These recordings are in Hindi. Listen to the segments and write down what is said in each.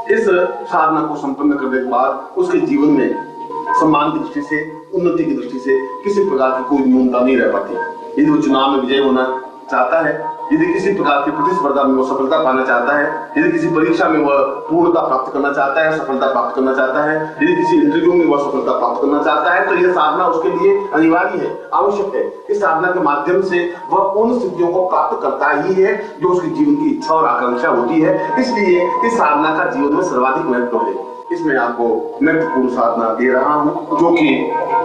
इस साधना को संपन्न करने के बाद उसके जीवन में सम्मान की दृष्टि से, उन्नति की दृष्टि से किसी प्रकार की कोई न्यूनता नहीं रह पाती। यदि वो चुनाव में विजय होना चाहता है, यदि किसी प्रकार की प्रतिस्पर्धा में वो सफलता पाना चाहता है, यदि किसी परीक्षा में वह पूर्णता प्राप्त करना चाहता है, सफलता प्राप्त करना चाहता है, यदि किसी इंटरव्यू में वह सफलता प्राप्त करना चाहता है, तो यह साधना उसके लिए अनिवार्य है, आवश्यक है। इस साधना के माध्यम से वह उन सिद्धियों को प्राप्त करता ही है जो उसके जीवन की इच्छा और आकांक्षा होती है। इसलिए इस साधना का जीवन में सर्वाधिक महत्व है। इसमें आपको महत्वपूर्ण साधना दे रहा हूं, जो कि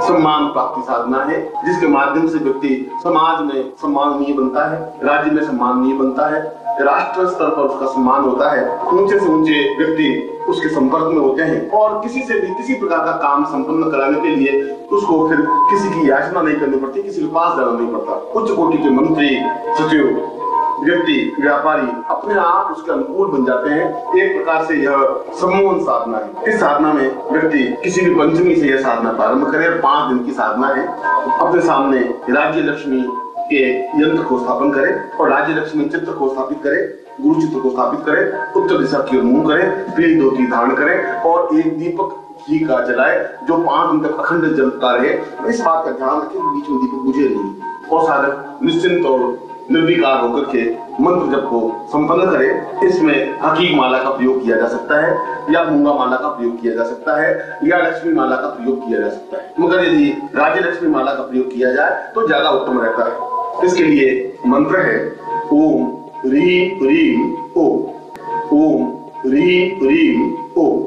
सम्मान प्राप्ति साधना है, जिसके माध्यम से व्यक्ति समाज में सम्माननीय बनता है, राज्य में सम्माननीय बनता है, राष्ट्र स्तर पर उसका सम्मान होता है, ऊंचे से ऊंचे व्यक्ति उसके संपर्क में होते हैं और किसी से भी किसी प्रकार का काम संपन्न कराने के लिए उसको फिर किसी की याचना नहीं करनी पड़ती, किसी के पास जाना नहीं पड़ता। उच्च कोटि के मंत्री, सचिव, व्यक्ति, व्यापारी अपने आप उसके अनुकूल बन जाते हैं। एक प्रकार से यह सम्मोहन साधना है। इस साधना में व्यक्ति किसी भी पंचमी से यह साधना प्रारंभ करे। 5 दिन की साधना है। अपने सामने राज्य लक्ष्मी के यंत्र को स्थापन करे और राज्य लक्ष्मी चित्र को स्थापित करे, गुरु चित्र को स्थापित करे, उत्तर दिशा की ओर मुंह करे, पीली धोती धारण करे और एक दीपक घी का जलाए जो 5 दिन तक अखंड जलता रहे। इस बात का ध्यान रखें बीच में दीपक बुझे नहीं और साधक निश्चिंत और निर्विकार होकर के मंत्र जप को संपन्न करे। इसमें हकीक माला का प्रयोग किया जा सकता है या मूंगा माला का प्रयोग किया जा सकता है या लक्ष्मी माला का प्रयोग किया जा सकता है, मगर यदि राज्य लक्ष्मी माला का प्रयोग किया जाए तो ज्यादा उत्तम रहता है। इसके लिए मंत्र है ओम ह्रीं ह्रीं ओम, ओम ह्रीं ह्रीं ओम,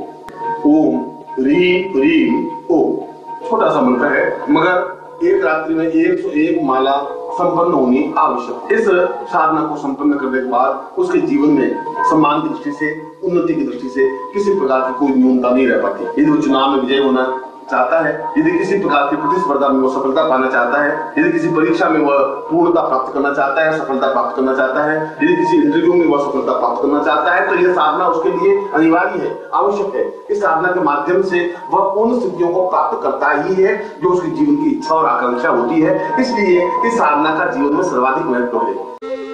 ओम ह्रीं ह्रीं ओम। छोटा सा मंत्र है मगर एक रात्रि में 101 माला संपन्न होनी आवश्यक। इस साधना को संपन्न करने के बाद उसके जीवन में सम्मान की दृष्टि से, उन्नति की दृष्टि से किसी प्रकार की कोई न्यूनता नहीं रह पाती। यदि वो चुनाव में विजय होना चाहता है, यदि किसी प्रकार की प्रतिस्पर्धा में वो सफलता पाना चाहता है, यदि किसी परीक्षा में वह पूर्णता प्राप्त करना चाहता है, सफलता प्राप्त करना चाहता है, यदि किसी इंटरव्यू में वह सफलता प्राप्त करना चाहता है, तो यह साधना उसके लिए अनिवार्य है, आवश्यक है। इस साधना के माध्यम से वह उन सिद्धियों को प्राप्त करता ही है जो उसके जीवन की इच्छा और आकांक्षा होती है। इसलिए इस साधना का जीवन में सर्वाधिक महत्व है।